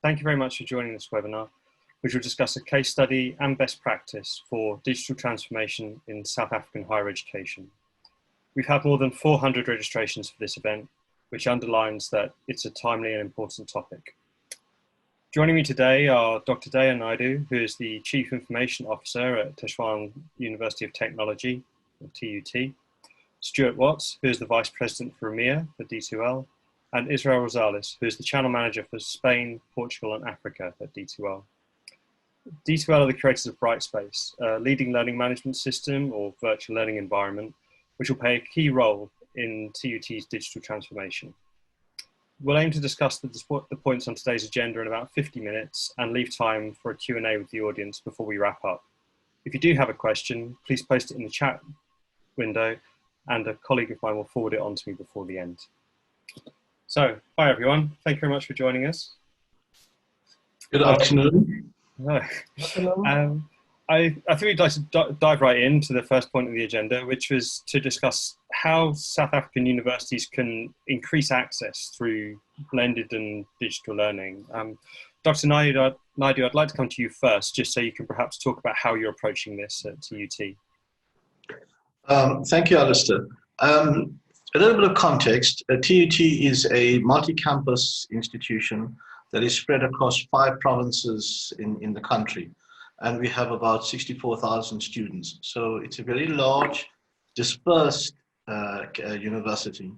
Thank you very much for joining this webinar, which will discuss a case study and best practice for digital transformation in South African higher education. We've had more than 400 registrations for this event, which underlines that it's a timely and important topic. Joining me today are Dr. Dhaya Naidoo, who is the Chief Information Officer at Tshwane University of Technology, or TUT, Stewart Watts, who is the Vice President for EMEA for D2L, and Israel Rosales, who is the Channel Manager for Spain, Portugal, and Africa at D2L. D2L are the creators of Brightspace, a leading learning management system or virtual learning environment, which will play a key role in TUT's digital transformation. We'll aim to discuss the points on today's agenda in about 50 minutes and leave time for a Q&A with the audience before we wrap up. If you do have a question, please post it in the chat window and a colleague of mine will forward it on to me before the end. So, hi everyone, thank you very much for joining us. Good afternoon. I think we'd like to dive right into the first point of the agenda, which was to discuss how South African universities can increase access through blended and digital learning. Dr. Naidoo, I'd like to come to you first, just so you can perhaps talk about how you're approaching this at TUT. Thank you, Alistair. A little bit of context, TUT is a multi-campus institution that is spread across 5 provinces in the country. And we have about 64,000 students. So it's a very large, dispersed university.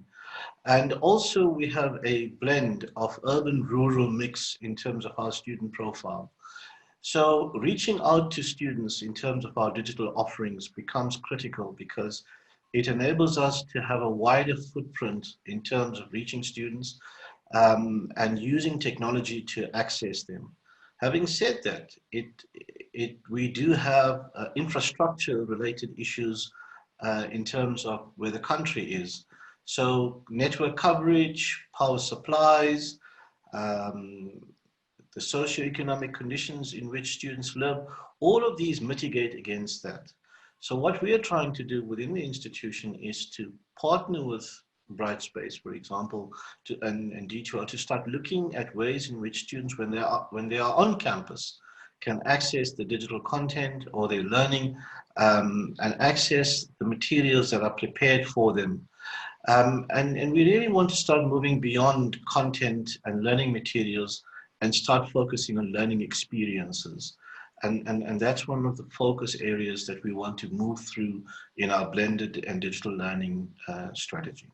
And also we have a blend of urban-rural mix in terms of our student profile. So reaching out to students in terms of our digital offerings becomes critical because it enables us to have a wider footprint in terms of reaching students and using technology to access them. Having said that, we do have infrastructure related issues in terms of where the country is. So network coverage, power supplies, the socioeconomic conditions in which students live, all of these mitigate against that. So what we are trying to do within the institution is to partner with Brightspace, for example, and D2L to start looking at ways in which students, when they are on campus, can access the digital content or their learning and access the materials that are prepared for them. And we really want to start moving beyond content and learning materials and start focusing on learning experiences. And that's one of the focus areas that we want to move through in our blended and digital learning strategy.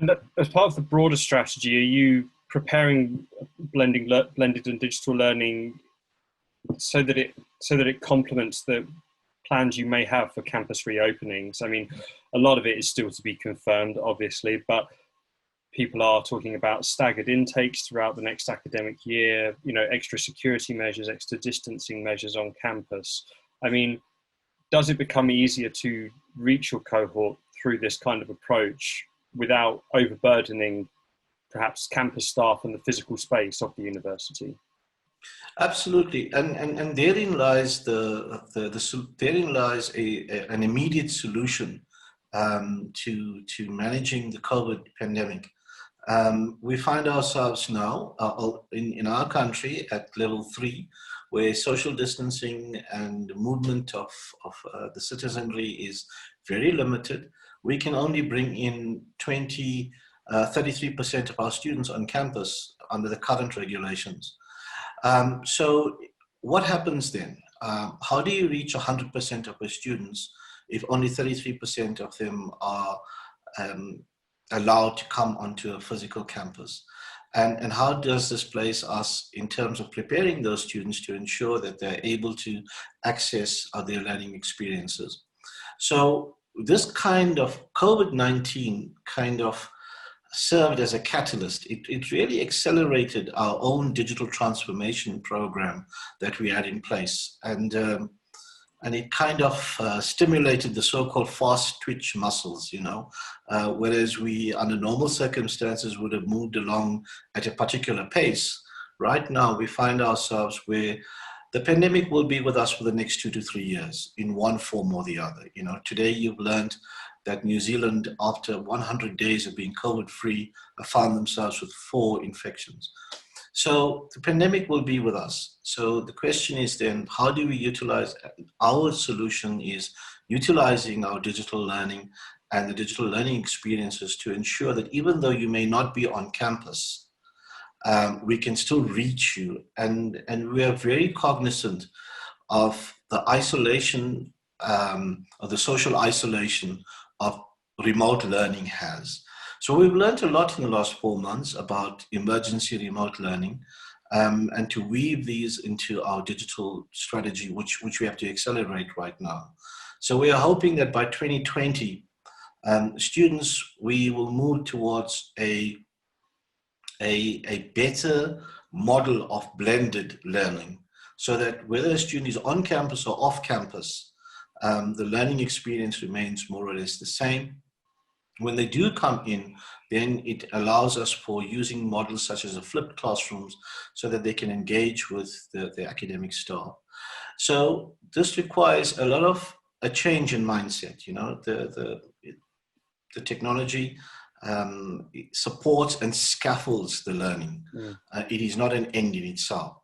And as part of the broader strategy, are you preparing blended and digital learning so that it complements the plans you may have for campus reopenings? I mean, a lot of it is still to be confirmed, obviously, but people are talking about staggered intakes throughout the next academic year, extra security measures, extra distancing measures on campus. I mean, does it become easier to reach your cohort through this kind of approach without overburdening perhaps campus staff and the physical space of the university? Absolutely, and therein lies therein lies an immediate solution to managing the COVID pandemic. We find ourselves now in our country at level 3, where social distancing and movement of the citizenry is very limited. We can only bring in 33% of our students on campus under the current regulations. So what happens then? How do you reach 100% of the students if only 33% of them are allowed to come onto a physical campus? And how does this place us in terms of preparing those students to ensure that they're able to access their learning experiences? So this kind of COVID-19 kind of served as a catalyst. It really accelerated our own digital transformation program that we had in place. And it kind of stimulated the so-called fast twitch muscles, whereas we, under normal circumstances, would have moved along at a particular pace. Right now, we find ourselves where the pandemic will be with us for the next 2 to 3 years in one form or the other. Today you've learned that New Zealand, after 100 days of being COVID-free, found themselves with 4 infections. So the pandemic will be with us. So the question is then, how do we utilize? Our solution is utilizing our digital learning and the digital learning experiences to ensure that even though you may not be on campus, we can still reach you. And we are very cognizant of the isolation, of the social isolation of remote learning has. So we've learned a lot in the last 4 months about emergency remote learning, and to weave these into our digital strategy, which we have to accelerate right now. So we are hoping that by 2020, students, we will move towards a better model of blended learning, so that whether a student is on campus or off campus, the learning experience remains more or less the same. When they do come in, then it allows us for using models such as a flipped classrooms so that they can engage with the academic staff. So this requires a lot of a change in mindset. You know, the technology supports and scaffolds the learning. It is not an end in itself.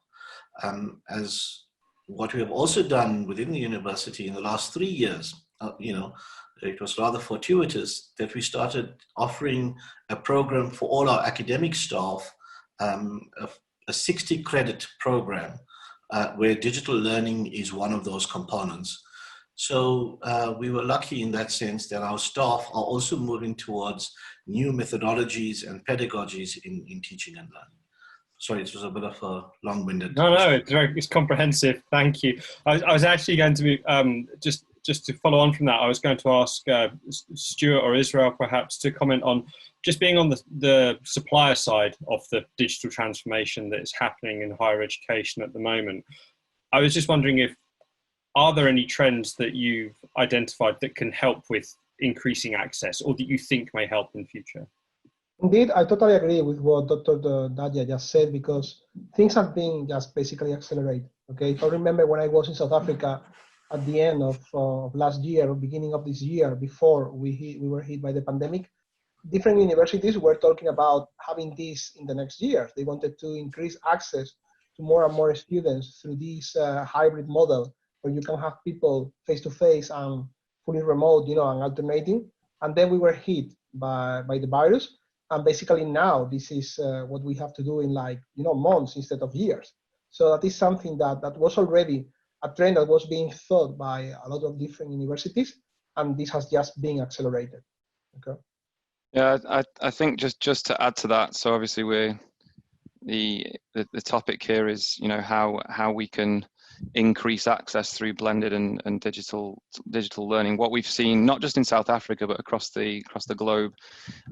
As what we have also done within the university in the last 3 years, it was rather fortuitous that we started offering a program for all our academic staff, a 60 credit program where digital learning is one of those components. So we were lucky in that sense that our staff are also moving towards new methodologies and pedagogies in teaching and learning. Sorry, it was a bit of a long-winded. No, it's comprehensive. Thank you. I was actually going to just to follow on from that. I was going to ask Stewart or Israel perhaps to comment on just being on the supplier side of the digital transformation that is happening in higher education at the moment. I was just wondering are there any trends that you've identified that can help with increasing access, or that you think may help in future? Indeed, I totally agree with what Dr. Dhaya just said, because things have been just basically accelerated. Okay, if I remember when I was in South Africa at the end of last year or beginning of this year, before we were hit by the pandemic, different universities were talking about having this in the next year. They wanted to increase access to more and more students through this hybrid model, where you can have people face-to-face and fully remote, and alternating. And then we were hit by the virus. And basically now this is what we have to do in months instead of years. So that is something that was already a trend that was being thought by a lot of different universities, and this has just been accelerated. Okay. Yeah, I think just to add to that. So obviously the topic here is how we can increase access through blended and digital learning. What we've seen, not just in South Africa but across the globe,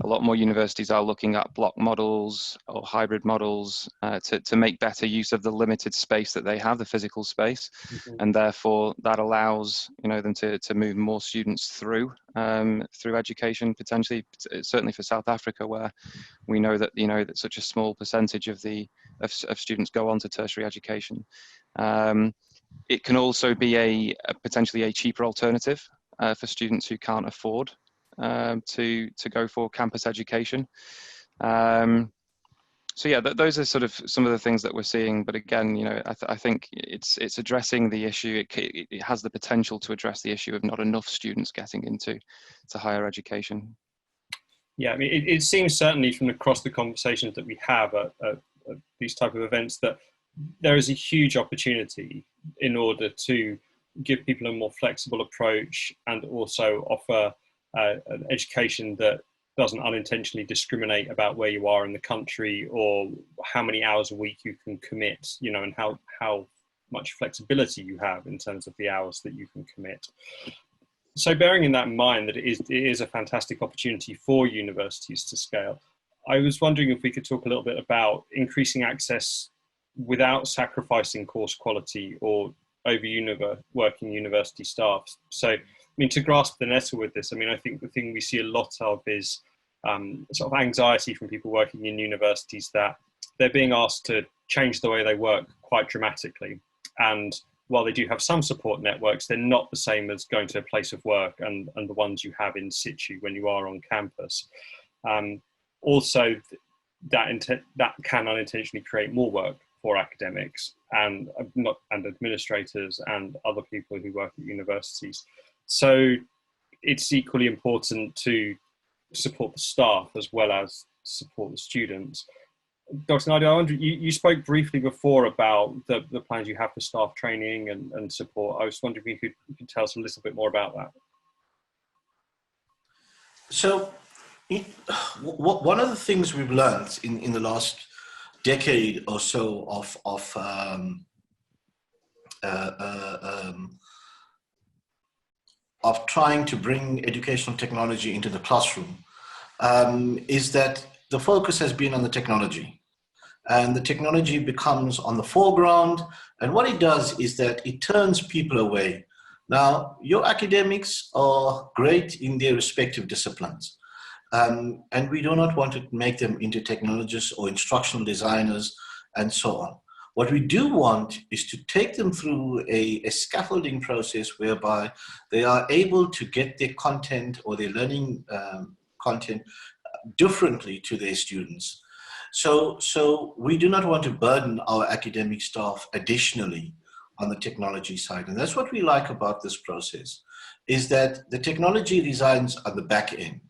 a lot more universities are looking at block models or hybrid models to make better use of the limited space that they have, the physical space. And therefore that allows them to move more students through education, potentially, certainly for South Africa, where we know that that such a small percentage of students go on to tertiary education. It can also be potentially a cheaper alternative for students who can't afford to go for campus education. So yeah, those are sort of some of the things that we're seeing. But again, I think it's addressing the issue. It has the potential to address the issue of not enough students getting into higher education. Yeah, I mean, it seems certainly from across the conversations that we have at these type of events that there is a huge opportunity in order to give people a more flexible approach and also offer an education that doesn't unintentionally discriminate about where you are in the country or how many hours a week you can commit, and how much flexibility you have in terms of the hours that you can commit. So bearing in that in mind that it is a fantastic opportunity for universities to scale, I was wondering if we could talk a little bit about increasing access without sacrificing course quality or overworking university staff. So, I mean, to grasp the nettle with this, I mean, I think the thing we see a lot of is sort of anxiety from people working in universities that they're being asked to change the way they work quite dramatically. And while they do have some support networks, they're not the same as going to a place of work and the ones you have in situ when you are on campus. Also, that can unintentionally create more work for academics and administrators and other people who work at universities. So it's equally important to support the staff as well as support the students. Dr. Naidoo, I wonder, you spoke briefly before about the plans you have for staff training and support. I was wondering if you could tell us a little bit more about that. So one of the things we've learned in the last decade or so of trying to bring educational technology into the classroom is that the focus has been on the technology. And the technology becomes on the foreground. And what it does is that it turns people away. Now, your academics are great in their respective disciplines. And we do not want to make them into technologists or instructional designers and so on. What we do want is to take them through a scaffolding process whereby they are able to get their content or their learning content differently to their students. So we do not want to burden our academic staff additionally on the technology side. And that's what we like about this process, is that the technology resides on the back end.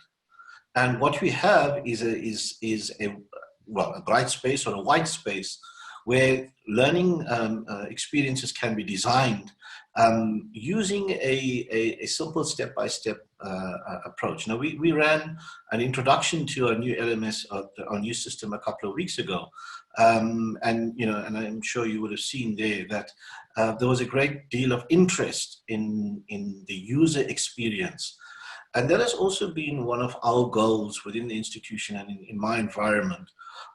And what we have is a bright space or a white space where learning experiences can be designed using a simple step-by-step approach. Now, we ran an introduction to our new LMS, our new system, a couple of weeks ago, and I'm sure you would have seen there that there was a great deal of interest in the user experience. And that has also been one of our goals within the institution and in my environment.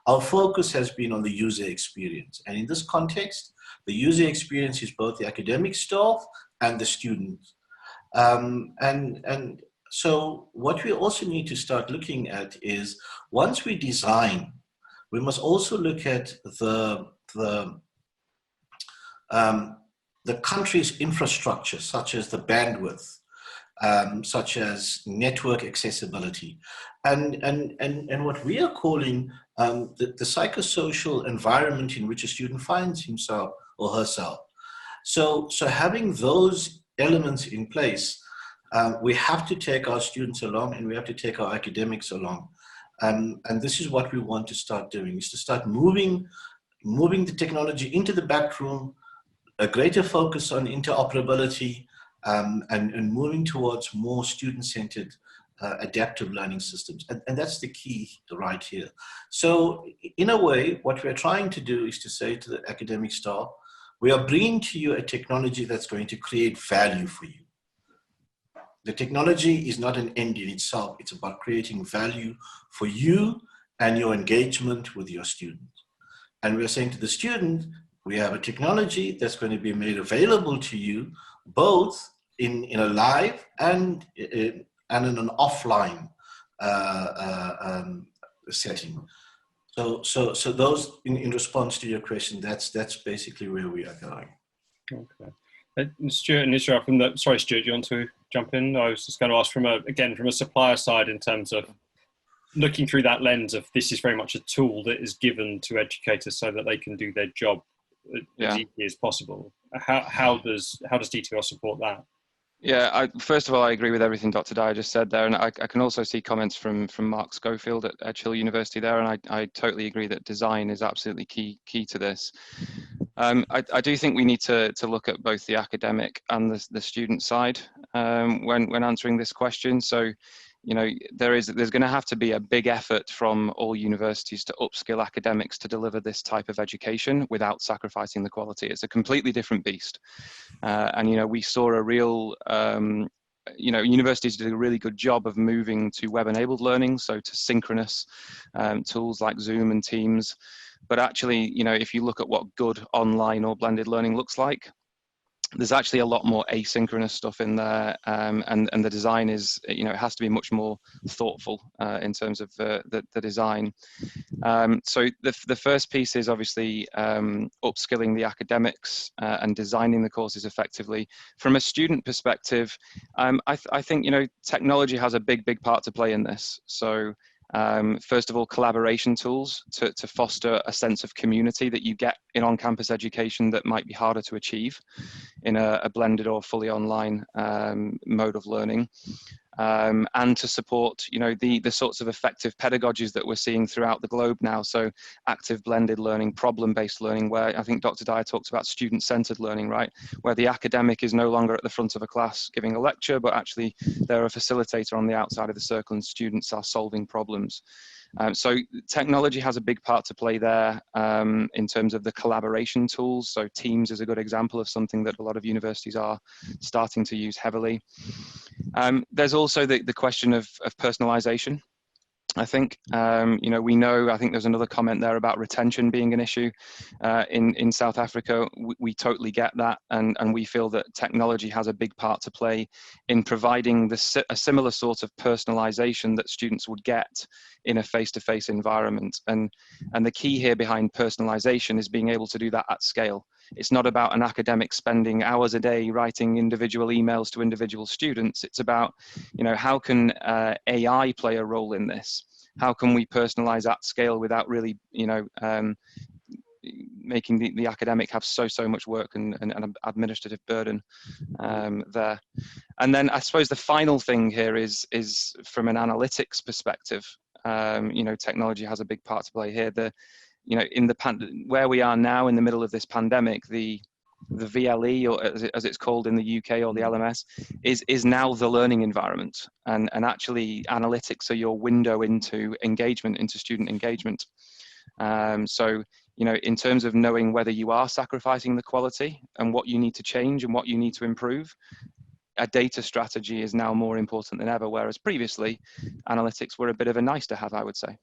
Our focus has been on the user experience. And in this context, the user experience is both the academic staff and the students. And so what we also need to start looking at is, once we design, we must also look at the country's infrastructure, such as the bandwidth, such as network accessibility, and what we are calling the psychosocial environment in which a student finds himself or herself. So having those elements in place, we have to take our students along and we have to take our academics along. And this is what we want to start doing, is to start moving the technology into the back room, a greater focus on interoperability, and moving towards more student-centered adaptive learning systems. And that's the key right here. So in a way, what we're trying to do is to say to the academic staff, we are bringing to you a technology that's going to create value for you. The technology is not an end in itself. It's about creating value for you and your engagement with your student. And we're saying to the student, we have a technology that's going to be made available to you both in a live and in an offline setting. So those, in response to your question, that's basically where we are going. Okay. Stewart and Israel, sorry, Stewart, do you want to jump in? I was just going to ask from a supplier side, in terms of looking through that lens of, this is very much a tool that is given to educators so that they can do their job as easily as possible. How does D2L support that? Yeah, first of all, I agree with everything Dr. Dhaya just said there, and I can also see comments from Mark Schofield at Edge University there, and I totally agree that design is absolutely key to this. I do think we need to look at both the academic and the student side when answering this question. So, you know, there's going to have to be a big effort from all universities to upskill academics to deliver this type of education without sacrificing the quality. It's a completely different beast. And, you know, we saw a real, universities did a really good job of moving to web-enabled learning, so to synchronous tools like Zoom and Teams. But actually, you know, if you look at what good online or blended learning looks like, there's actually a lot more asynchronous stuff in there, and the design is, you know, it has to be much more thoughtful in terms of the design. So the first piece is obviously upskilling the academics and designing the courses effectively. From a student perspective, I think, you know, technology has a big part to play in this. So first of all, collaboration tools to foster a sense of community that you get in on-campus education that might be harder to achieve in a blended or fully online mode of learning. And to support, you know, the sorts of effective pedagogies that we're seeing throughout the globe now. So active blended learning, problem-based learning, where I think Dr. Dhaya talks about student-centered learning, right? Where the academic is no longer at the front of a class giving a lecture, but actually they're a facilitator on the outside of the circle and students are solving problems. So technology has a big part to play there in terms of the collaboration tools. So Teams is a good example of something that a lot of universities are starting to use heavily. There's also the question of personalization. I think, you know, we know, I think there's another comment there about retention being an issue in South Africa. We totally get that, and we feel that technology has a big part to play in providing a similar sort of personalization that students would get in a face-to-face environment. And the key here behind personalization is being able to do that at scale. It's not about an academic spending hours a day writing individual emails to individual students. It's about, you know, how can AI play a role in this? How can we personalize at scale without really, you know, making the academic have so much work and administrative burden there. And then I suppose the final thing here is from an analytics perspective, you know, technology has a big part to play here. You know, where we are now in the middle of this pandemic, the VLE, or as it's called in the UK, or the LMS, is now the learning environment, and actually analytics are your window into engagement, into student engagement. So, you know, in terms of knowing whether you are sacrificing the quality and what you need to change and what you need to improve, a data strategy is now more important than ever, whereas previously analytics were a bit of a nice to have, I would say.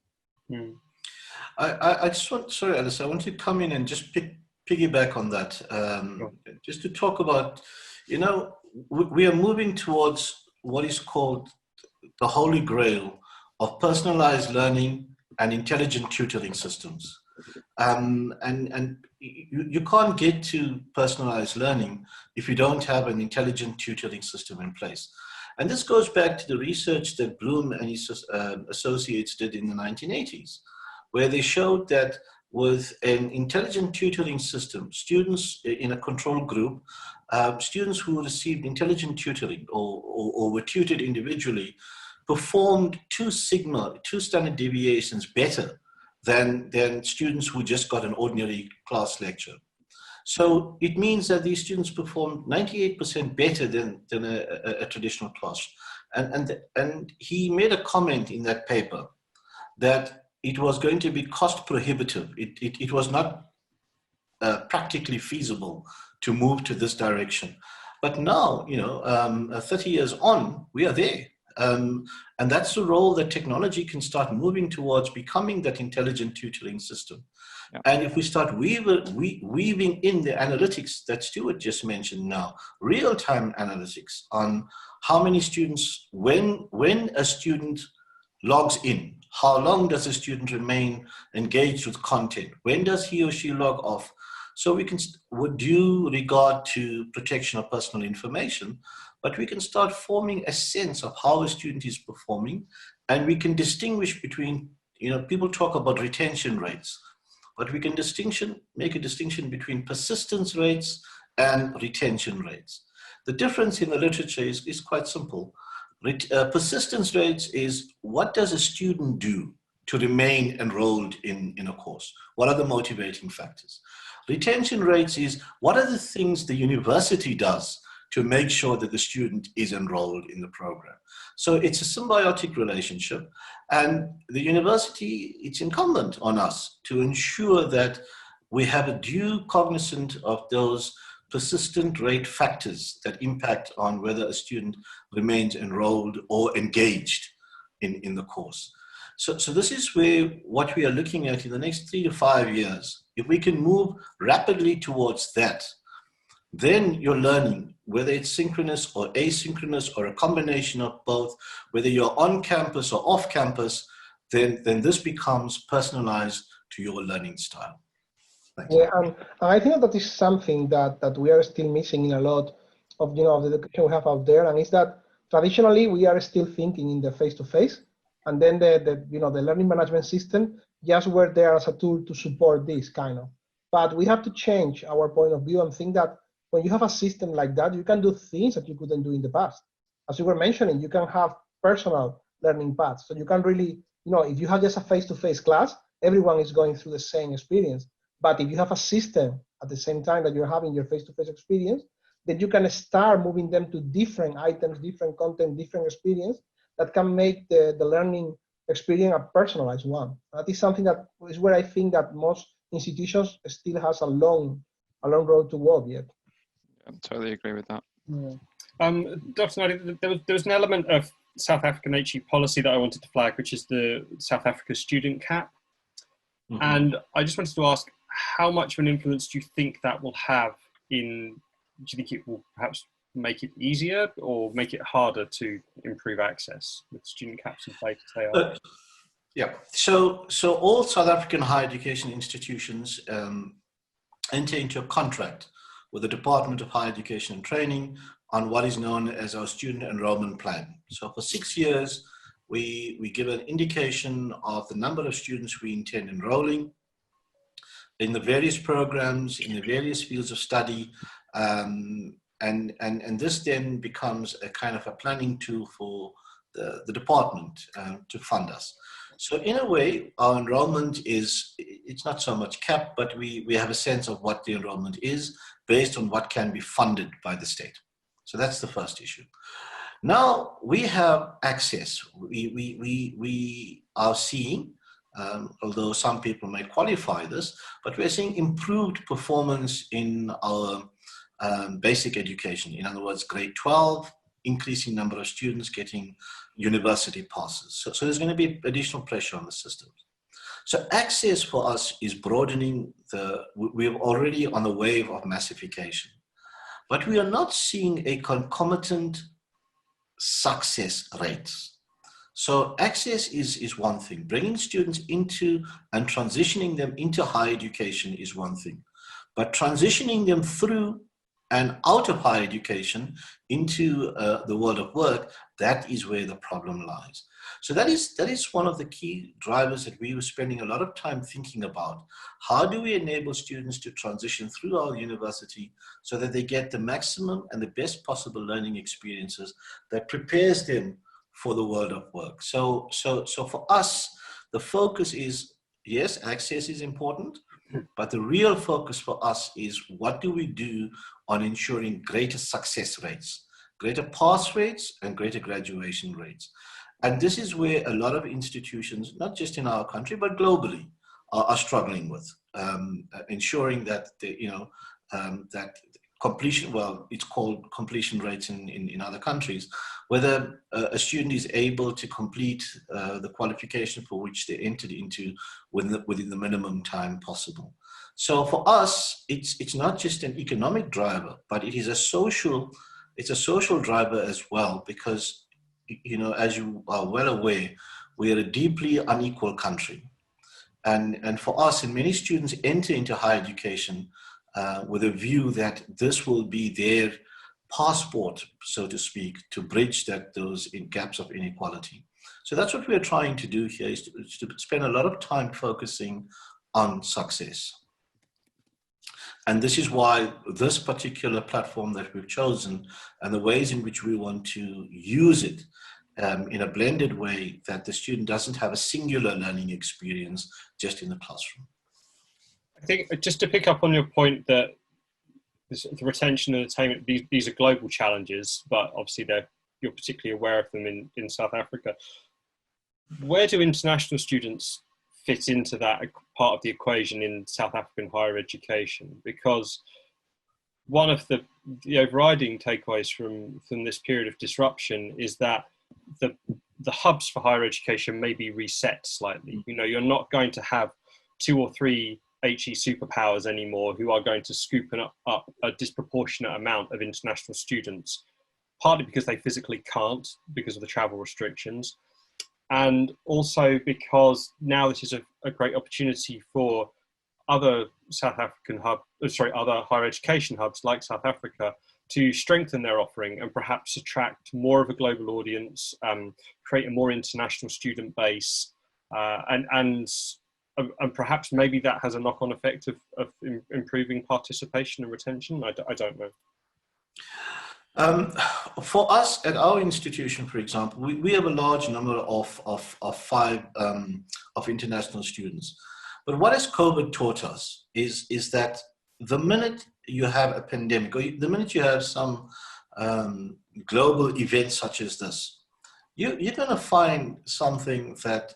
Mm. I just want, sorry, Alistair, I want to come in and just piggyback on that, just to talk about, you know, we are moving towards what is called the holy grail of personalized learning and intelligent tutoring systems. And you can't get to personalized learning if you don't have an intelligent tutoring system in place. And this goes back to the research that Bloom and his associates did in the 1980s, where they showed that with an intelligent tutoring system, students in a control group, students who received intelligent tutoring or were tutored individually, performed 2 standard deviations better than students who just got an ordinary class lecture. So it means that these students performed 98% better than a traditional class. And he made a comment in that paper that it was going to be cost prohibitive. It was not practically feasible to move to this direction. But now, you know, 30 years on, we are there. And that's the role that technology can start moving towards, becoming that intelligent tutoring system. Yeah. And if we start weaving in the analytics that Stewart just mentioned now, real-time analytics on how many students, when a student logs in, how long does a student remain engaged with content? When does he or she log off? So we can, with due regard to protection of personal information, but we can start forming a sense of how a student is performing, and we can distinguish between, you know, people talk about retention rates, but we can make a distinction between persistence rates and retention rates. The difference in the literature is quite simple. Persistence rates is, what does a student do to remain enrolled in a course? What are the motivating factors? Retention rates is, what are the things the university does to make sure that the student is enrolled in the program? So it's a symbiotic relationship, and the university, it's incumbent on us to ensure that we have a due cognizance of those persistent rate factors that impact on whether a student remains enrolled or engaged in the course. So this is where what we are looking at in the next 3 to 5 years. If we can move rapidly towards that, then you're learning, whether it's synchronous or asynchronous or a combination of both, whether you're on campus or off campus, then this becomes personalized to your learning style. Thanks. Yeah, and I think that is something that we are still missing in a lot of of the education we have out there, and it's that traditionally we are still thinking in the face-to-face, and then the learning management system just were there as a tool to support this kind of. But we have to change our point of view and think that when you have a system like that, you can do things that you couldn't do in the past. As you were mentioning, you can have personal learning paths. So you can really, if you have just a face-to-face class, everyone is going through the same experience. But if you have a system at the same time that you're having your face-to-face experience, then you can start moving them to different items, different content, different experience that can make the learning experience a personalized one. That is something that is where I think that most institutions still has a long road to walk yet. I totally agree with that. Yeah. Dr. Naidoo, there was an element of South African HE policy that I wanted to flag, which is the South Africa student cap. Mm-hmm. And I just wanted to ask, how much of an influence do you think that will have do you think it will perhaps make it easier or make it harder to improve access with student caps in place as they are? Yeah, so all South African higher education institutions enter into a contract with the Department of Higher Education and Training on what is known as our student enrollment plan. So for 6 years, we give an indication of the number of students we intend enrolling in the various programs, in the various fields of study, and this then becomes a kind of a planning tool for the department to fund us. So in a way, our enrollment it's not so much capped, but we have a sense of what the enrollment is based on what can be funded by the state. So that's the first issue. Now we have access. We are seeing, although some people may qualify this, but we're seeing improved performance in our basic education. In other words, grade 12, increasing number of students getting university passes. So there's going to be additional pressure on the system. So access for us is broadening. We're already on the wave of massification, but we are not seeing a concomitant success rates. So access is one thing. Bringing students into and transitioning them into higher education is one thing, but transitioning them through and out of higher education into the world of work, that is where the problem lies. So that is one of the key drivers that we were spending a lot of time thinking about. How do we enable students to transition through our university so that they get the maximum and the best possible learning experiences that prepares them for the world of work? So for us, the focus is, yes, access is important, but the real focus for us is what do we do on ensuring greater success rates, greater pass rates, and greater graduation rates. And this is where a lot of institutions, not just in our country, but globally, are struggling with, ensuring that, that completion, well, it's called completion rates in other countries, whether a student is able to complete the qualification for which they entered into within the minimum time possible. So for us, it's not just an economic driver, but it is a social driver as well, because, as you are well aware, we are a deeply unequal country. And for us, and many students enter into higher education with a view that this will be their passport, so to speak, to bridge those gaps of inequality. So that's what we're trying to do here, is to spend a lot of time focusing on success. And this is why this particular platform that we've chosen and the ways in which we want to use it in a blended way, that the student doesn't have a singular learning experience just in the classroom. I think just to pick up on your point that the retention and attainment, these are global challenges, but obviously you're particularly aware of them in South Africa. Where do international students fit into that part of the equation in South African higher education? Because one of the overriding takeaways from this period of disruption is that the hubs for higher education may be reset slightly. You're not going to have 2 or 3 HE superpowers anymore who are going to scoop up a disproportionate amount of international students, partly because they physically can't because of the travel restrictions, and also because now this is a great opportunity for other other higher education hubs like South Africa to strengthen their offering and perhaps attract more of a global audience, create a more international student base, and perhaps maybe that has a knock-on effect of improving participation and retention. I don't know. For us at our institution, for example, we have a large number of international students. But what has COVID taught us is that the minute you have a pandemic, or the minute you have some global event such as this, you're going to find something that,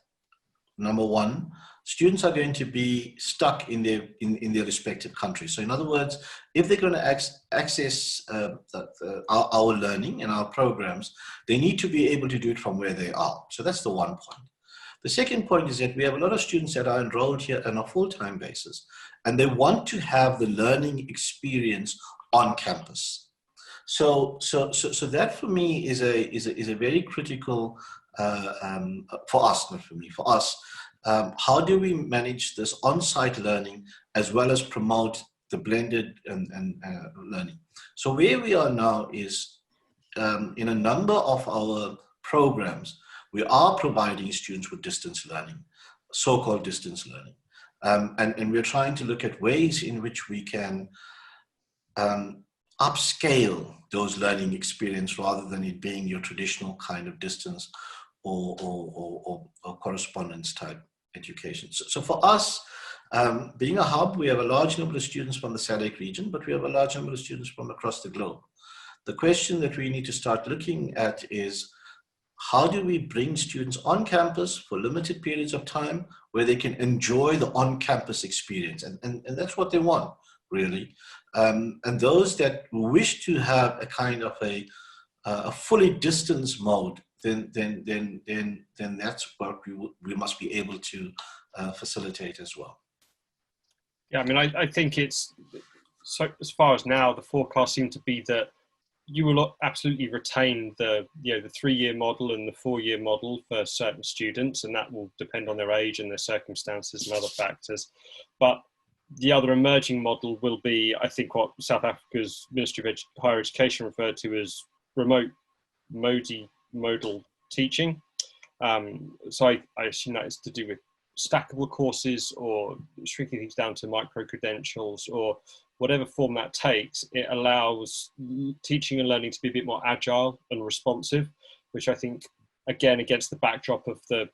number one, students are going to be stuck in their respective countries. So in other words, if they're going to access our learning and our programs, they need to be able to do it from where they are. So that's the one point. The second point is that we have a lot of students that are enrolled here on a full-time basis, and they want to have the learning experience on campus. So that for me is a very critical for us, not for me, for us. How do we manage this on-site learning as well as promote the blended and learning? So where we are now is in a number of our programs, we are providing students with distance learning, so-called distance learning. And we're trying to look at ways in which we can upscale those learning experience rather than it being your traditional kind of distance or correspondence type education. So for us, being a hub, we have a large number of students from the SADC region, but we have a large number of students from across the globe. The question that we need to start looking at is, how do we bring students on campus for limited periods of time where they can enjoy the on-campus experience? And that's what they want, really. And those that wish to have a kind of a fully distance mode, then that's what we must be able to facilitate as well. Yeah, I mean, I think it's, so as far as now, the forecasts seem to be that you will absolutely retain the 3-year model and the 4-year model for certain students, and that will depend on their age and their circumstances and other factors. But the other emerging model will be, I think, what South Africa's Ministry of Higher Education referred to as remote modal teaching. So I assume that is to do with stackable courses or shrinking things down to micro-credentials or whatever form that takes. It allows teaching and learning to be a bit more agile and responsive, which I think, again, against the backdrop of the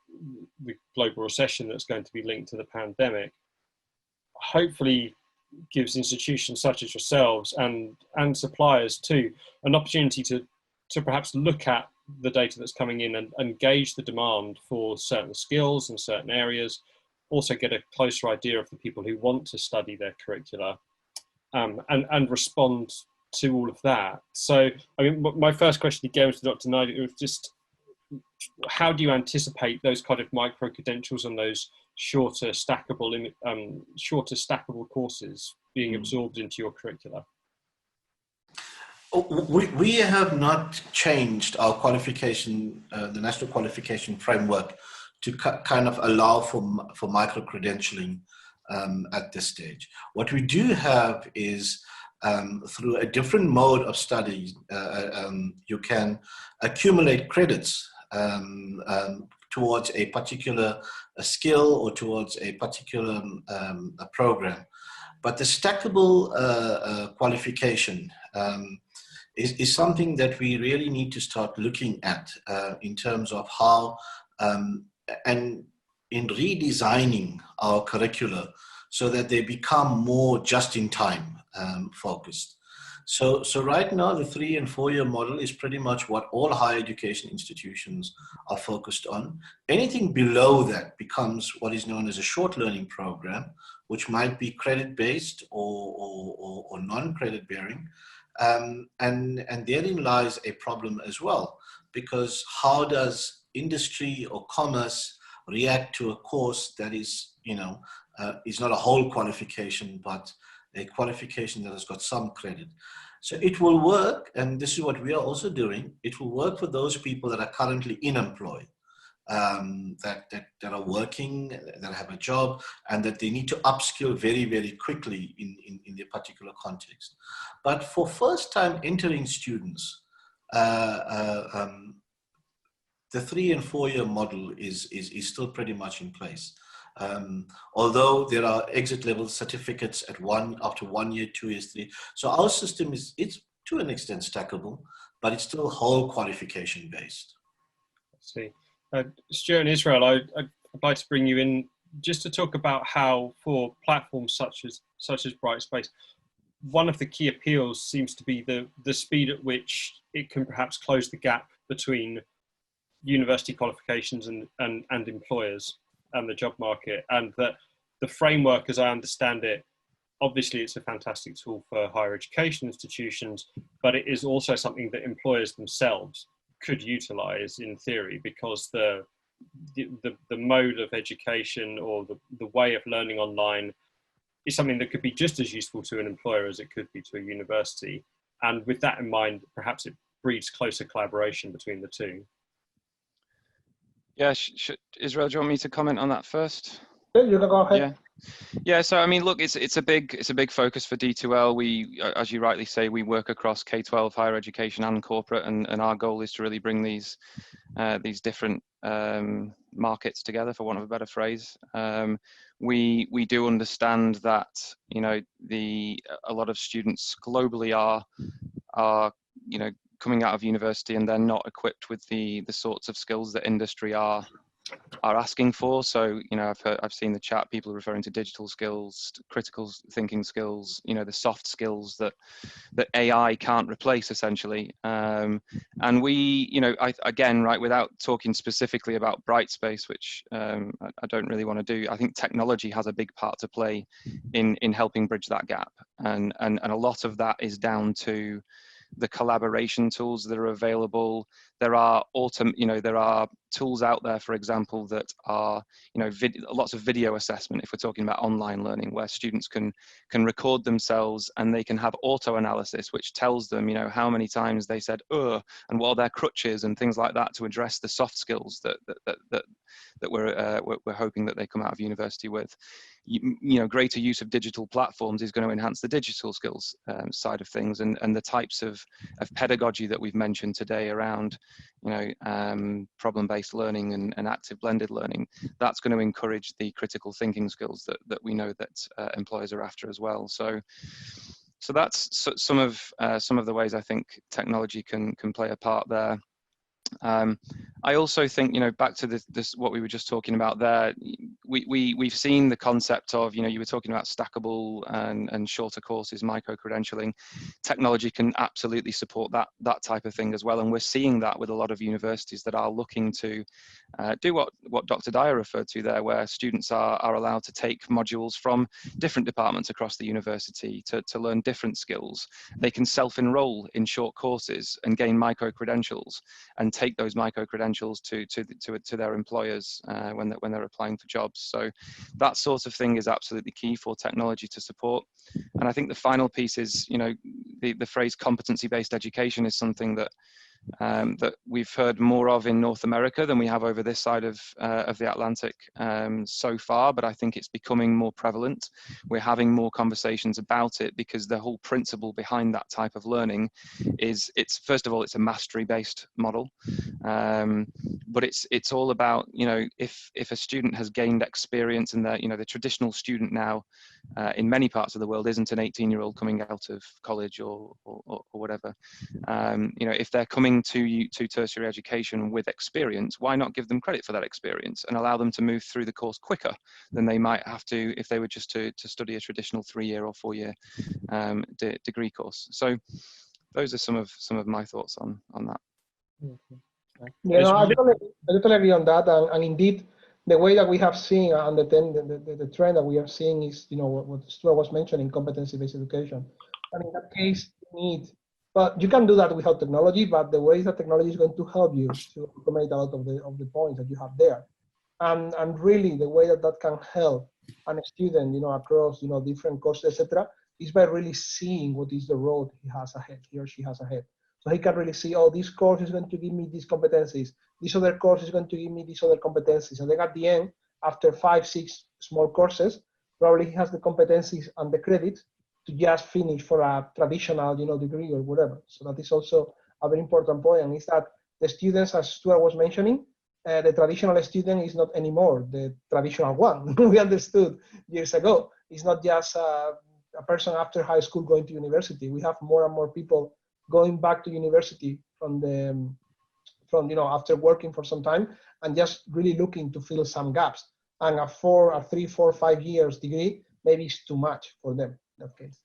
global recession that's going to be linked to the pandemic, hopefully gives institutions such as yourselves and suppliers too an opportunity to perhaps look at the data that's coming in and gauge the demand for certain skills and certain areas, also get a closer idea of the people who want to study their curricula, and respond to all of that. So, I mean, my first question again was to Dr. Naidoo, was just, how do you anticipate those kind of micro-credentials and those shorter stackable courses being absorbed into your curricula? We have not changed our qualification, the national qualification framework, to kind of allow for micro-credentialing at this stage. What we do have is, through a different mode of study, you can accumulate credits towards a particular skill or towards a particular program. But the stackable qualification is something that we really need to start looking at in terms of how, and in redesigning our curricula so that they become more just-in-time focused. So right now, the 3- and 4-year model is pretty much what all higher education institutions are focused on. Anything below that becomes what is known as a short learning program, which might be credit-based or non-credit bearing. And therein lies a problem as well, because how does industry or commerce react to a course that is, is not a whole qualification, but a qualification that has got some credit. So it will work, and this is what we are also doing. It will work for those people that are currently unemployed, that are working, that have a job, and that they need to upskill very, very quickly in their particular context. But for first-time entering students, the 3 and 4 year model is still pretty much in place. Although there are exit level certificates after 1 year, 2 years, 3. So our system it's to an extent stackable, but it's still whole qualification based. I see. Stewart and Israel, I'd like to bring you in just to talk about how, for platforms such as Brightspace, one of the key appeals seems to be the speed at which it can perhaps close the gap between university qualifications and employers and the job market, and that the framework, as I understand it, obviously it's a fantastic tool for higher education institutions, but it is also something that employers themselves could utilize in theory, because the mode of education or the way of learning online is something that could be just as useful to an employer as it could be to a university. And with that in mind, perhaps it breeds closer collaboration between the two. Yeah, Israel, do you want me to comment on that first? You can go ahead. Yeah. So I mean, look, it's a big focus for D2L. We, as you rightly say, we work across K-12, higher education, and corporate, and our goal is to really bring these different markets together, for want of a better phrase. We do understand that a lot of students globally are coming out of university and they're not equipped with the sorts of skills that industry are asking for. So I've seen the chat, people referring to digital skills, critical thinking skills, the soft skills that AI can't replace, essentially. And we, again, right, without talking specifically about Brightspace, which I don't really want to do, I think technology has a big part to play in helping bridge that gap, and a lot of that is down to the collaboration tools that are available. There are there are tools out there, for example, that are lots of video assessment, if we're talking about online learning, where students can record themselves and they can have auto analysis, which tells them how many times they said and what are their crutches and things like that, to address the soft skills that we're hoping that they come out of university with. Greater use of digital platforms is going to enhance the digital skills side of things, and the types of pedagogy that we've mentioned today around problem-based learning and active blended learning. That's going to encourage the critical thinking skills that we know that employers are after as well. So that's some of the ways I think technology can play a part there. I also think, back to this what we were just talking about there, we've seen the concept of, you were talking about stackable and shorter courses, micro-credentialing. Technology can absolutely support that type of thing as well, and we're seeing that with a lot of universities that are looking to do what Dr. Dhaya referred to there, where students are allowed to take modules from different departments across the university to learn different skills. They can self-enroll in short courses and gain micro-credentials, and take those micro-credentials to their employers when they're applying for jobs. So that sort of thing is absolutely key for technology to support. And I think the final piece is, the phrase competency-based education is something that we've heard more of in North America than we have over this side of the Atlantic so far, but I think it's becoming more prevalent. We're having more conversations about it, because the whole principle behind that type of learning is, first of all, it's a mastery-based model, but it's all about, if a student has gained experience, and the traditional student now in many parts of the world isn't an 18-year-old coming out of college or whatever. If they're coming to tertiary education with experience, why not give them credit for that experience and allow them to move through the course quicker than they might have to if they were just to study a traditional 3-year or 4-year degree course. So those are some of my thoughts on that. I totally agree on that, and indeed, the way that we have seen and the trend that we are seeing is, what Stewart was mentioning, competency-based education. And in that case, but you can do that without technology, but the way that technology is going to help you to automate a lot of the points that you have there. And really the way that that can help a student, across, different courses, etc., is by really seeing what is the road he has ahead, he or she has ahead. So he can really see, oh, this course is going to give me these competencies. This other course is going to give me these other competencies. And then at the end, after 5, 6 small courses, probably he has the competencies and the credit to just finish for a traditional, degree or whatever. So that is also a very important point, and is that the students, as Stuart was mentioning, the traditional student is not anymore the traditional one. We understood years ago. It's not just a person after high school going to university. We have more and more people going back to university from after working for some time and just really looking to fill some gaps. And a 3, 4, 5 years degree maybe is too much for them in that case.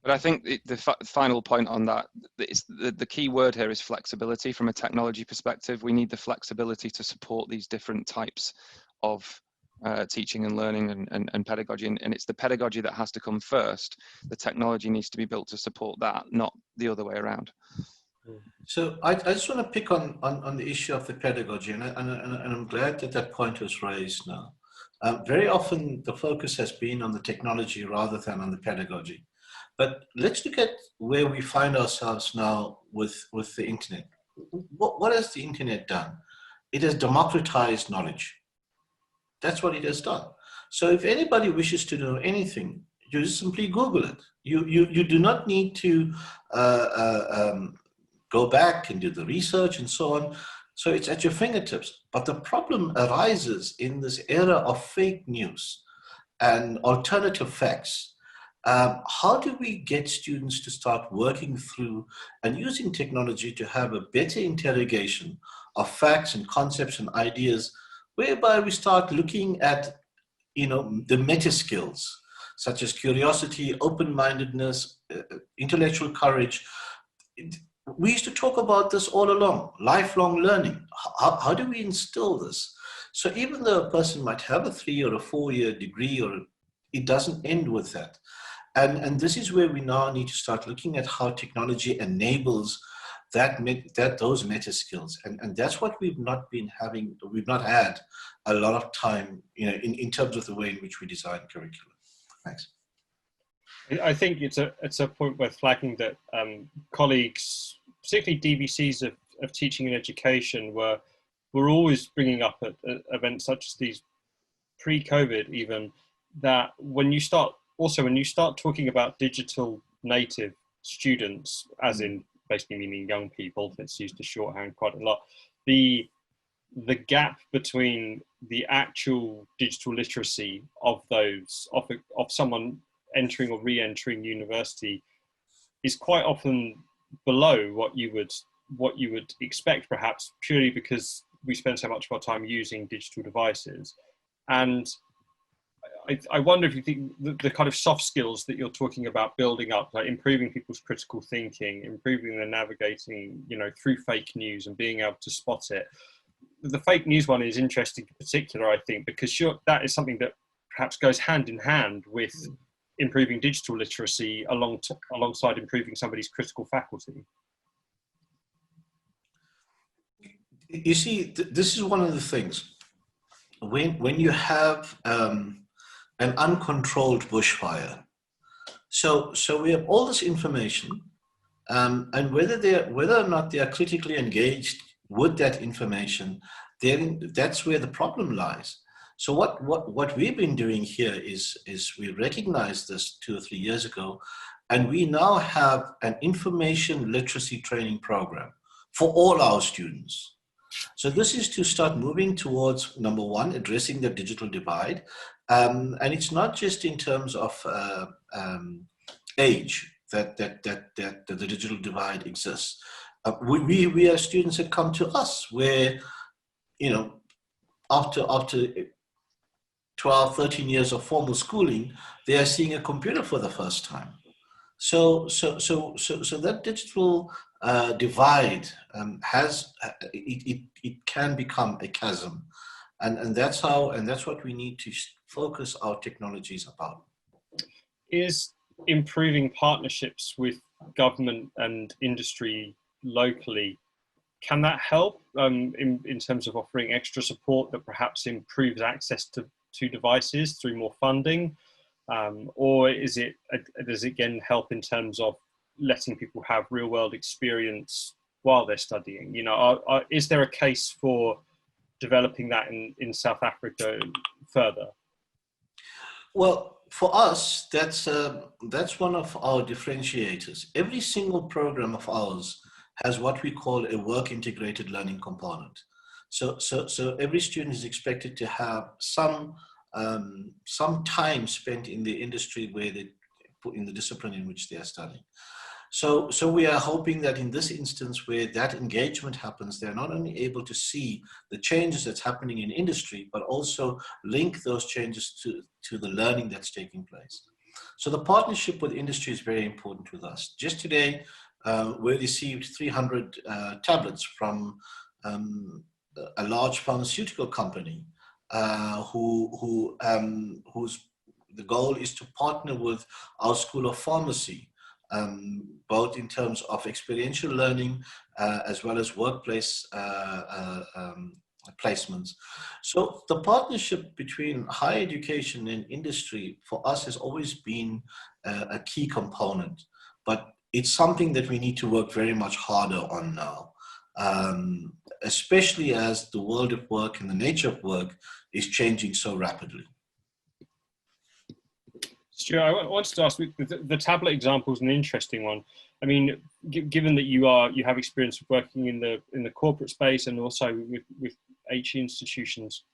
But I think the final point on that is the key word here is flexibility. From a technology perspective, we need the flexibility to support these different types of teaching and learning and pedagogy. And it's the pedagogy that has to come first. The technology needs to be built to support that, not the other way around. So I just want to pick on the issue of the pedagogy, and I'm glad that that point was raised now. Very often the focus has been on the technology rather than on the pedagogy. But let's look at where we find ourselves now with the internet. What has the internet done? It has democratized knowledge. That's what it has done. So if anybody wishes to know anything, you just simply Google it. You do not need to go back and do the research and so on. So it's at your fingertips. But the problem arises in this era of fake news and alternative facts. How do we get students to start working through and using technology to have a better interrogation of facts and concepts and ideas, whereby we start looking at, the meta skills, such as curiosity, open-mindedness, intellectual courage. We used to talk about this all along, lifelong learning. How do we instill this? So even though a person might have a 3 or a 4-year degree, or it doesn't end with that. And this is where we now need to start looking at how technology enables those meta skills. And that's what we've not had a lot of time, in terms of the way in which we design curriculum. Thanks. I think it's a point worth flagging that colleagues, particularly DVCs of teaching and education, were always bringing up at events such as these pre-COVID even, that when you start talking about digital native students, as in basically meaning young people, it's used as shorthand quite a lot, the gap between the actual digital literacy of someone entering or re-entering university is quite often below what you would expect, perhaps purely because we spend so much of our time using digital devices. And I wonder if you think the kind of soft skills that you're talking about building up, like improving people's critical thinking, improving their navigating, through fake news and being able to spot it. The fake news one is interesting in particular, I think, because that is something that perhaps goes hand in hand with improving digital literacy alongside improving somebody's critical faculty. You see, this is one of the things. When you have an uncontrolled bushfire, so we have all this information, and whether or not they are critically engaged with that information, then that's where the problem lies. So what we've been doing here is we recognized this 2 or 3 years ago, and we now have an information literacy training program for all our students. So this is to start moving towards, number one, addressing the digital divide. And it's not just in terms of age that the digital divide exists. We have students that come to us where, after 12, 13 years of formal schooling, they are seeing a computer for the first time. So that digital divide it can become a chasm, and that's what we need to focus our technologies about. Is improving partnerships with government and industry locally can that help in terms of offering extra support that perhaps improves access to devices through more funding? Or does it again help in terms of letting people have real world experience while they're studying? You know, is there a case for developing that in South Africa further? Well, for us, that's one of our differentiators. Every single program of ours has what we call a work integrated learning component. So every student is expected to have some time spent in the industry where they put in the discipline in which they are studying. So we are hoping that in this instance where that engagement happens, they're not only able to see the changes that's happening in industry, but also link those changes to the learning that's taking place. So the partnership with industry is very important with us. Just today, we received 300 tablets from a large pharmaceutical company whose the goal is to partner with our School of Pharmacy, both in terms of experiential learning as well as workplace placements. So the partnership between higher education and industry for us has always been a key component, but it's something that we need to work very much harder on now, especially as the world of work and the nature of work is changing so rapidly. Stuart, I wanted to ask, the tablet example is an interesting one. I mean, given that you have experience working in the corporate space and also with HE institutions,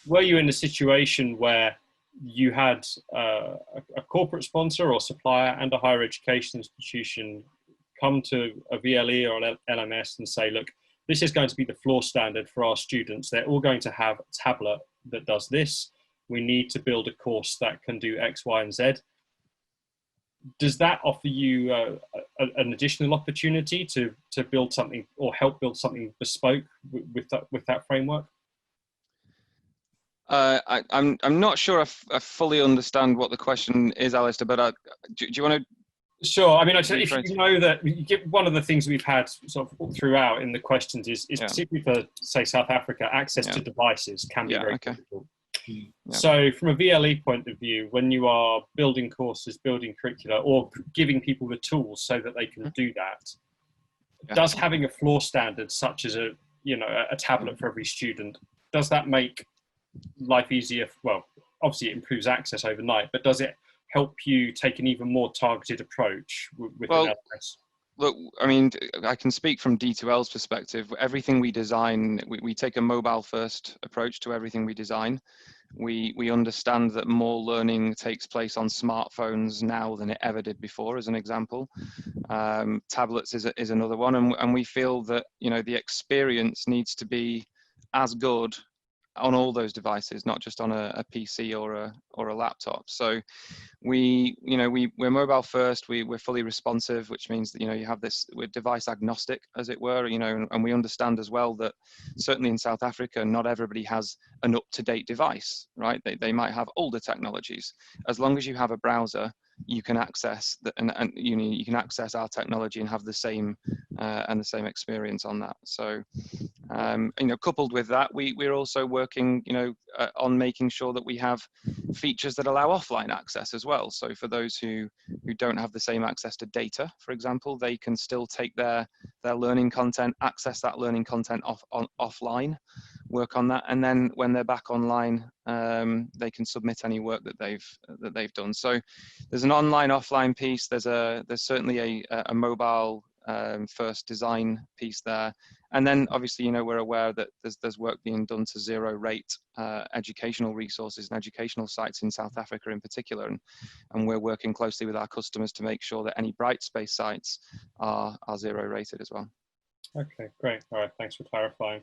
were you in a situation where you had a corporate sponsor or supplier and a higher education institution come to a VLE or an LMS and say, look, this is going to be the floor standard for our students. They're all going to have a tablet that does this. We need to build a course that can do X, Y, and Z. Does that offer you an additional opportunity to build something or help build something bespoke with that framework? I'm not sure I fully understand what the question is, Alistair, but do you want to? Sure. I mean, if you know that one of the things we've had sort of throughout in the questions is particularly for, say, South Africa, access to devices can be very difficult. Yeah. So from a VLE point of view, when you are building courses, building curricula, or giving people the tools so that they can do that, does having a floor standard such as a tablet for every student, does that make life easier? Well, obviously it improves access overnight, but does it help you take an even more targeted approach with LMS? Look, I mean, I can speak from D2L's perspective. Everything we design, we take a mobile first approach to everything we design. We understand that more learning takes place on smartphones now than it ever did before, as an example. Tablets is another one, and we feel that the experience needs to be as good on all those devices, not just on a PC or a laptop. So we're mobile first. We're fully responsive, which means that you have this, we're device agnostic, as it were. And we understand as well that certainly in South Africa, not everybody has an up-to-date device, right? They might have older technologies. As long as you have a browser, you can access you can access our technology and have the same experience on that. So coupled with that, we're also working on making sure that we have features that allow offline access as well. So for those who don't have the same access to data, for example, they can still take their learning content, access that learning content offline, work on that, and then when they're back online, they can submit any work that they've done. So there's an online offline piece. There's certainly a mobile first design piece there, and then obviously we're aware that there's work being done to zero rate educational resources and educational sites in South Africa in particular, and we're working closely with our customers to make sure that any Brightspace sites are zero rated as well. Okay, great. All right, thanks for clarifying.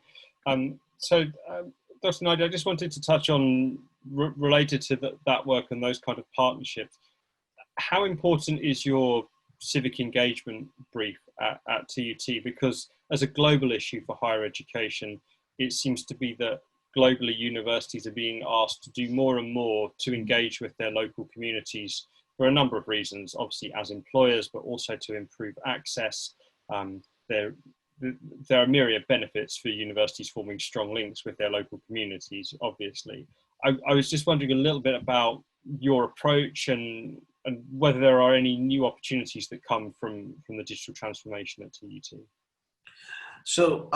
Dr. Naidoo, I just wanted to touch on, related to that work and those kind of partnerships, how important is your civic engagement brief at TUT? Because as a global issue for higher education, it seems to be that globally universities are being asked to do more and more to engage with their local communities for a number of reasons, obviously as employers, but also to improve access. there are myriad benefits for universities forming strong links with their local communities, obviously. I was just wondering a little bit about your approach and whether there are any new opportunities that come from the digital transformation at TUT. So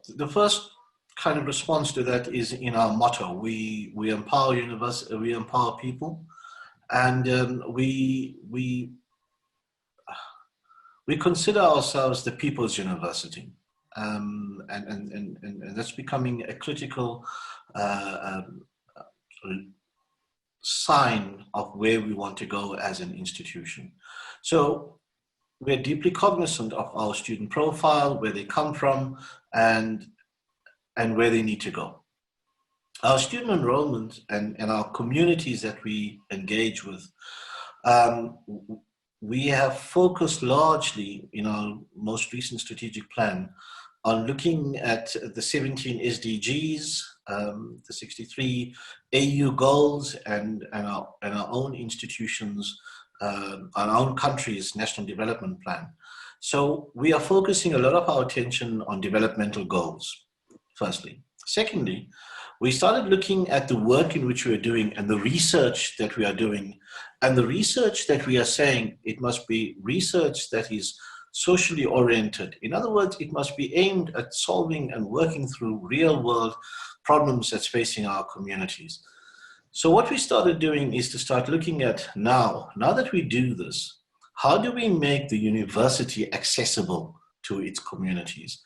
the first kind of response to that is in our motto. We empower we empower people, and we consider ourselves the people's university, and that's becoming a critical sign of where we want to go as an institution. So we're deeply cognizant of our student profile, where they come from, and where they need to go. Our student enrollment and our communities that we engage with, we have focused largely in our most recent strategic plan on looking at the 17 SDGs, the 63 AU goals, and our own institutions, our own country's national development plan. So we are focusing a lot of our attention on developmental goals, firstly. Secondly, we started looking at the work in which we are doing and the research that we are doing, and the research that we are saying, it must be research that is socially oriented. In other words, it must be aimed at solving and working through real world problems that's facing our communities. So what we started doing is to start looking at now that we do this, how do we make the university accessible to its communities?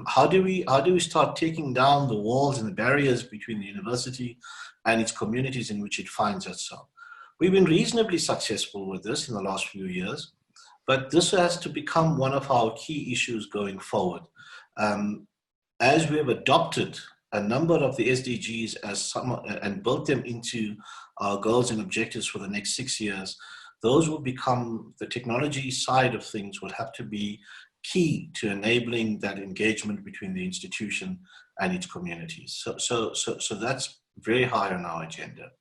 How do we start taking down the walls and the barriers between the university and its communities in which it finds itself? We've been reasonably successful with this in the last few years, but this has to become one of our key issues going forward. As we have adopted a number of the SDGs and built them into our goals and objectives for the next 6 years, those will become, the technology side of things will have to be key to enabling that engagement between the institution and its communities. So that's very high on our agenda.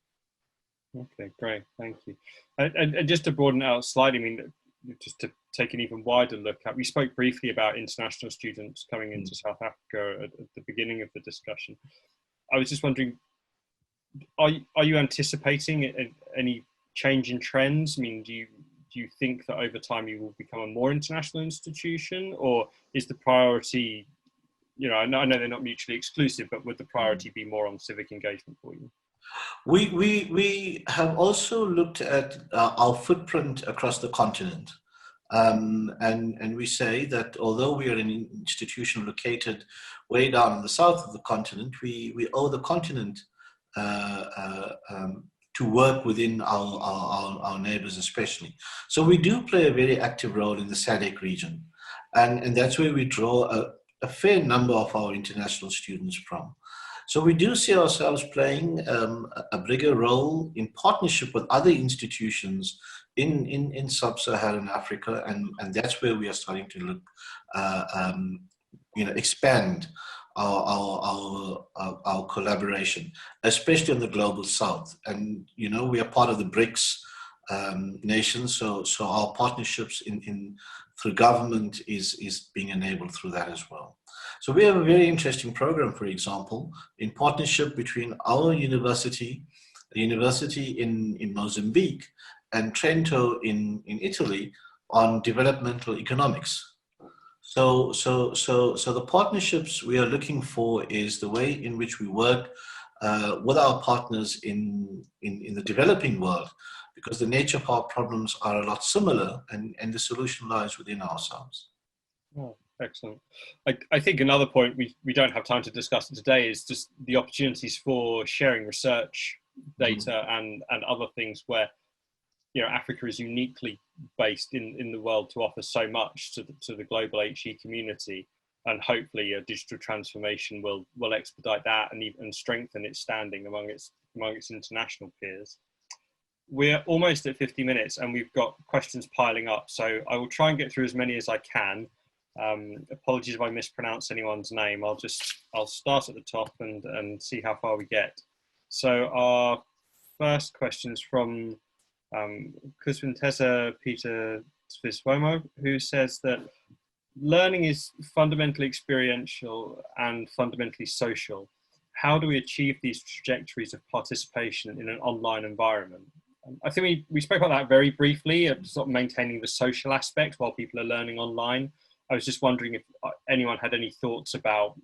Okay, great, thank you. And just to broaden it out slightly, I mean, just to take an even wider look at, we spoke briefly about international students coming into South Africa at the beginning of the discussion. I was just wondering, are you anticipating any change in trends? I mean, do you think that over time you will become a more international institution, or is the priority, you know, I know they're not mutually exclusive, but would the priority be more on civic engagement for you? We have also looked at our footprint across the continent. And we say that although we are an institution located way down in the south of the continent, we owe the continent to work within our neighbors especially. So we do play a very active role in the SADC region. And that's where we draw a fair number of our international students from. So we do see ourselves playing a bigger role in partnership with other institutions in sub-Saharan Africa, and that's where we are starting to look, expand our collaboration, especially in the global south. And we are part of the BRICS nations, so our partnerships through government is being enabled through that as well. So we have a very interesting program, for example, in partnership between our university, the university in Mozambique, and Trento in Italy, on developmental economics. So the partnerships we are looking for is the way in which we work with our partners in the developing world, because the nature of our problems are a lot similar, and the solution lies within ourselves. Oh, excellent. I think another point we don't have time to discuss today is just the opportunities for sharing research data and other things where, Africa is uniquely based in the world to offer so much to the global HE community, and hopefully a digital transformation will expedite that and strengthen its standing among its international peers. We're almost at 50 minutes and we've got questions piling up, so I will try and get through as many as I can. Apologies if I mispronounce anyone's name. I'll start at the top and see how far we get. So our first question is from Kuswintesa Peter Sviswomo, who says that learning is fundamentally experiential and fundamentally social. How do we achieve these trajectories of participation in an online environment? I think we spoke about that very briefly, of sort of maintaining the social aspect while people are learning online. I was just wondering if anyone had any thoughts about,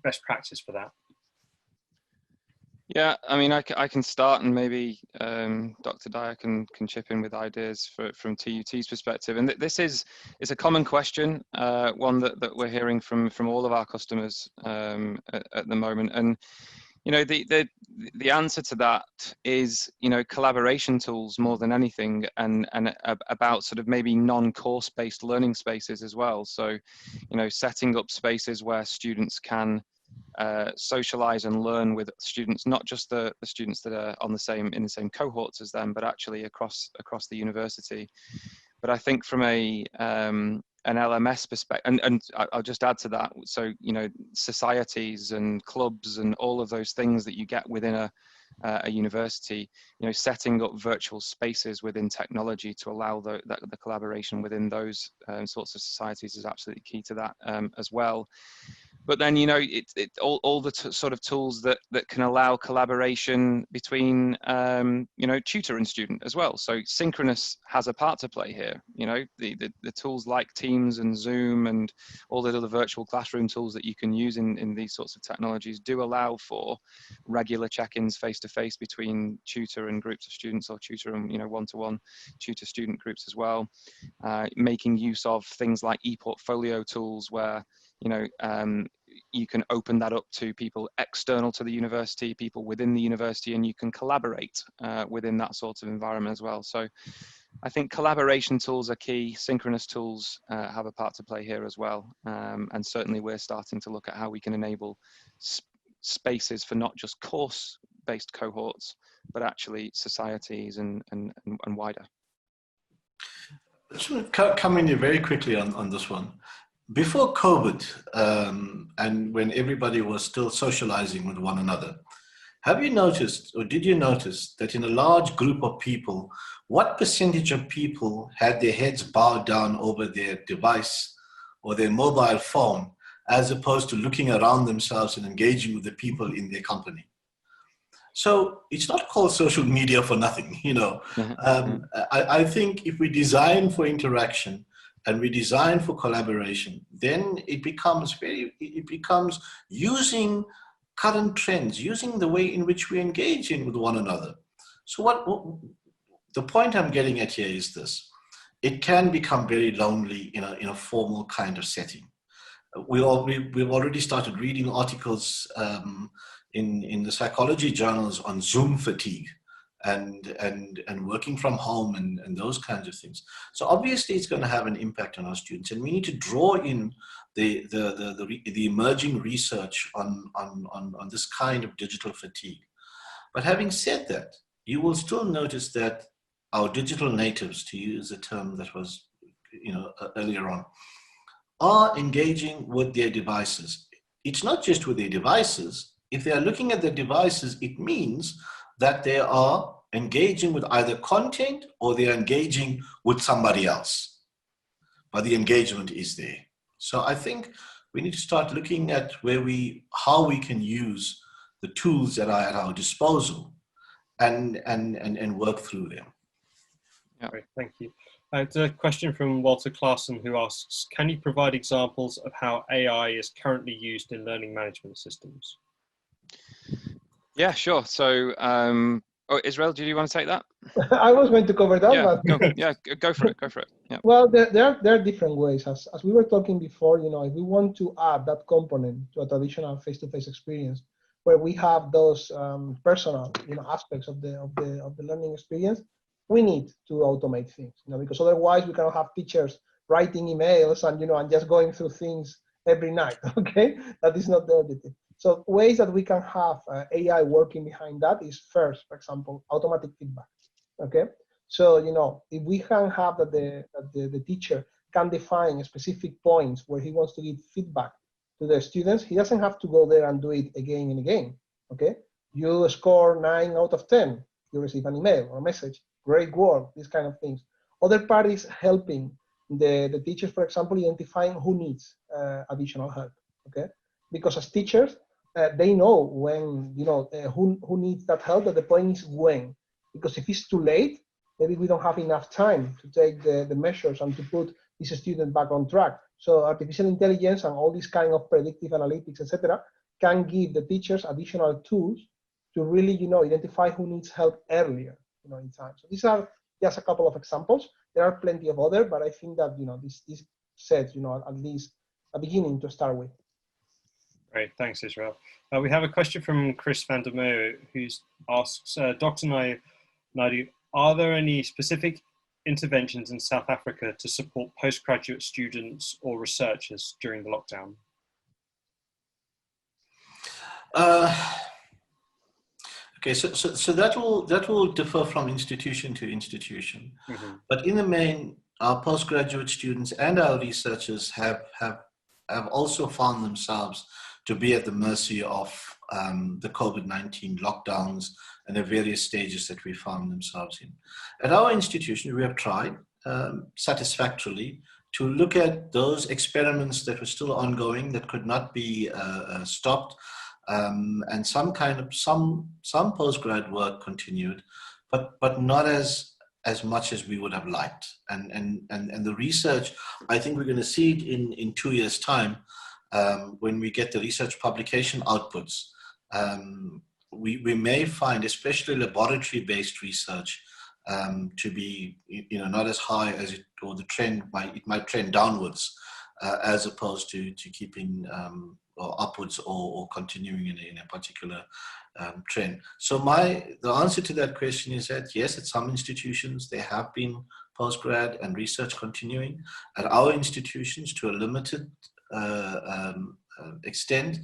best practice for that. Yeah, I mean, I can start, and maybe Dr. Dhaya can chip in with ideas from TUT's perspective. And this is a common question, one that we're hearing from all of our customers at the moment. And the answer to that is collaboration tools more than anything, and about sort of maybe non-course based learning spaces as well. So setting up spaces where students can socialize and learn with students, not just the students that are in the same cohorts as them, but actually across the university. But I think from an LMS perspective, and I'll just add to that, so societies and clubs and all of those things that you get within a university, setting up virtual spaces within technology to allow the collaboration within those sorts of societies is absolutely key to that as well. But then, all the sort of tools that can allow collaboration between, tutor and student as well. So synchronous has a part to play here. The tools like Teams and Zoom and all the other virtual classroom tools that you can use in these sorts of technologies do allow for regular check-ins face-to-face between tutor and groups of students, or tutor and, one-to-one tutor-student groups as well. Making use of things like e-portfolio tools where you can open that up to people external to the university, people within the university, and you can collaborate within that sort of environment as well. So I think collaboration tools are key. Synchronous tools have a part to play here as well. And certainly we're starting to look at how we can enable spaces for not just course-based cohorts, but actually societies and wider. I just want to come in here very quickly on this one. Before COVID, and when everybody was still socializing with one another, have you noticed, or did you notice, that in a large group of people, what percentage of people had their heads bowed down over their device or their mobile phone, as opposed to looking around themselves and engaging with the people in their company? So it's not called social media for nothing, I think if we design for interaction, and we design for collaboration, then it becomes using current trends, using the way in which we engage with one another. So what the point I'm getting at here is this: it can become very lonely in a formal kind of setting. We've already started reading articles in the psychology journals on Zoom fatigue and working from home and those kinds of things. So obviously it's going to have an impact on our students, and we need to draw in the emerging research on this kind of digital fatigue. But having said that, you will still notice that our digital natives, to use a term that was earlier on, are engaging with their devices. It's not just with their devices. If they are looking at their devices, it means that they are engaging with either content or they are engaging with somebody else. But the engagement is there. So I think we need to start looking at how we can use the tools that are at our disposal and work through them. Yeah. Great, thank you. It's a question from Walter Claassen, who asks, can you provide examples of how AI is currently used in learning management systems? Yeah, sure. So, Israel, do you want to take that? I was going to cover that. Yeah, but go for it. Go for it. Yeah. Well, there are different ways. As we were talking before, if we want to add that component to a traditional face-to-face experience, where we have those personal, aspects of the learning experience, we need to automate things, because otherwise we cannot have teachers writing emails and just going through things every night. Okay, that is not the objective. So ways that we can have AI working behind that is, first, for example, automatic feedback. Okay, so if we can have that the teacher can define specific points where he wants to give feedback to the students, he doesn't have to go there and do it again and again. Okay, you score 9 out of 10, you receive an email or a message, great work, these kind of things. Other parties helping the teachers, for example, identifying who needs additional help, okay? Because as teachers, they know when, who needs that help, but the point is when. Because if it's too late, maybe we don't have enough time to take the measures and to put this student back on track. So artificial intelligence and all these kind of predictive analytics, etc., can give the teachers additional tools to really, identify who needs help earlier, in time. So these are just a couple of examples. There are plenty of others, but I think that, this sets, at least a beginning to start with. Great, thanks, Israel. We have a question from Chris van der Meer, who asks, Dr. Naidoo, are there any specific interventions in South Africa to support postgraduate students or researchers during the lockdown? Okay, so that will differ from institution to institution. Mm-hmm. But in the main, our postgraduate students and our researchers have also found themselves to be at the mercy of the COVID-19 lockdowns and the various stages that we found themselves in. At our institution, we have tried satisfactorily to look at those experiments that were still ongoing, that could not be stopped, and some postgrad work continued, but not as much as we would have liked. And the research, I think we're going to see it in 2 years' time. When we get the research publication outputs, we may find, especially laboratory-based research, to be not as high as it, or the trend might trend downwards, as opposed to keeping or upwards or continuing in a particular trend. So the answer to that question is that yes, at some institutions there have been postgrad and research continuing. At our institutions, to a limited extent,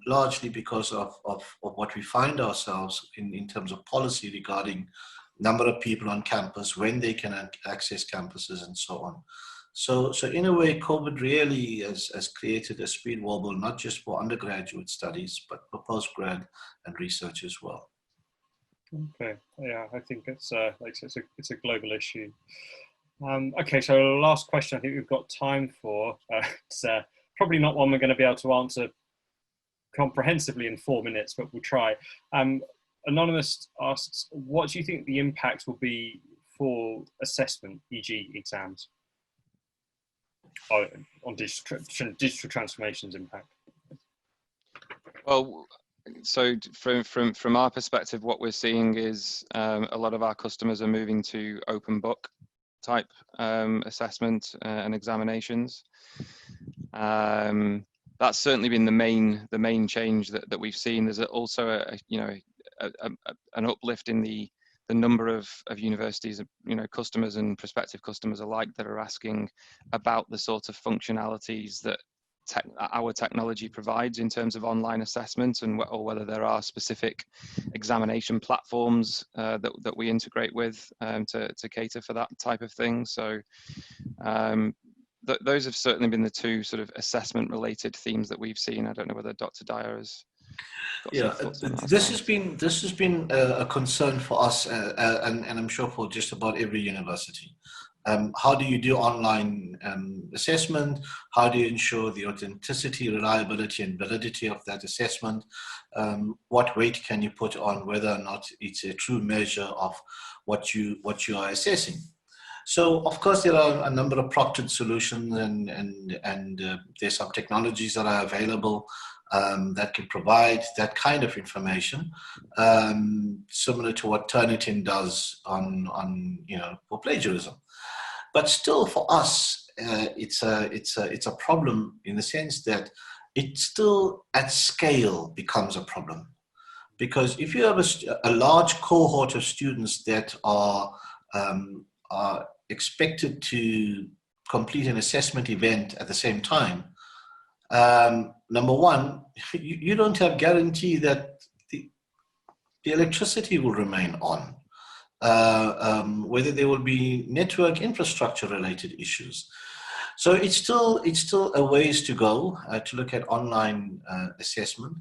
largely because of what we find ourselves in terms of policy regarding number of people on campus, when they can access campuses, and so on. So in a way, COVID really has created a speed wobble, not just for undergraduate studies, but for postgrad and research as well. Okay, yeah, I think it's a global issue. Okay, so last question I think we've got time for. It's probably not one we're going to be able to answer comprehensively in 4 minutes, but we'll try. Anonymous asks, what do you think the impact will be for assessment, e.g. exams, on digital transformation's impact? Well, so from our perspective, what we're seeing is a lot of our customers are moving to open book type assessment and examinations. That's certainly been the main change that we've seen. There's also an uplift in the number of universities, customers and prospective customers alike, that are asking about the sort of functionalities that our technology provides in terms of online assessment, or whether there are specific examination platforms that we integrate with to cater for that type of thing. So those have certainly been the two sort of assessment related themes that we've seen. I don't know whether Dr. Dhaya has got some thoughts on that. This has been a concern for us, and I'm sure for just about every university. How do you do online assessment? How do you ensure the authenticity, reliability, and validity of that assessment? What weight can you put on whether or not it's a true measure of what you are assessing? So, of course, there are a number of proctored solutions, and there's some technologies that are available that can provide that kind of information, similar to what Turnitin does on for plagiarism. But still, for us, it's a problem in the sense that it still at scale becomes a problem, because if you have a large cohort of students that are expected to complete an assessment event at the same time, number one, you don't have guarantee that the electricity will remain on. Whether there will be network infrastructure related issues. So it's still a ways to go to look at online assessment.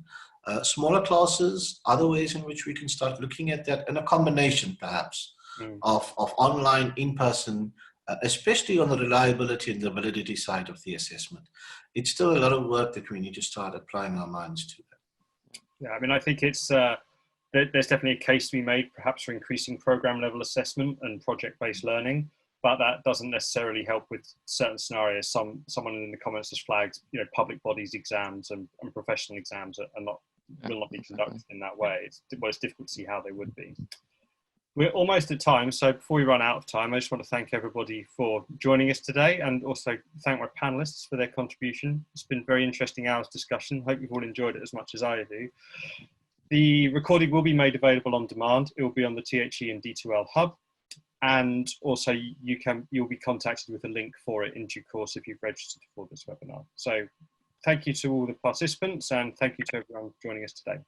Smaller classes, other ways in which we can start looking at that, and a combination perhaps of online, in-person especially on the reliability and the validity side of the assessment. It's still a lot of work that we need to start applying our minds to that. Yeah, I mean, I think it's there's definitely a case to be made, perhaps for increasing program level assessment and project-based learning, but that doesn't necessarily help with certain scenarios. Someone in the comments has flagged, you know, public bodies exams and professional exams will not be conducted in that way. It's difficult to see how they would be. We're almost at time, so before we run out of time, I just want to thank everybody for joining us today, and also thank my panelists for their contribution. It's been a very interesting hour's discussion. Hope you've all enjoyed it as much as I do. The recording will be made available on demand. It will be on the THE and D2L hub, and also you'll be contacted with a link for it in due course if you've registered for this webinar. So thank you to all the participants, and thank you to everyone joining us today.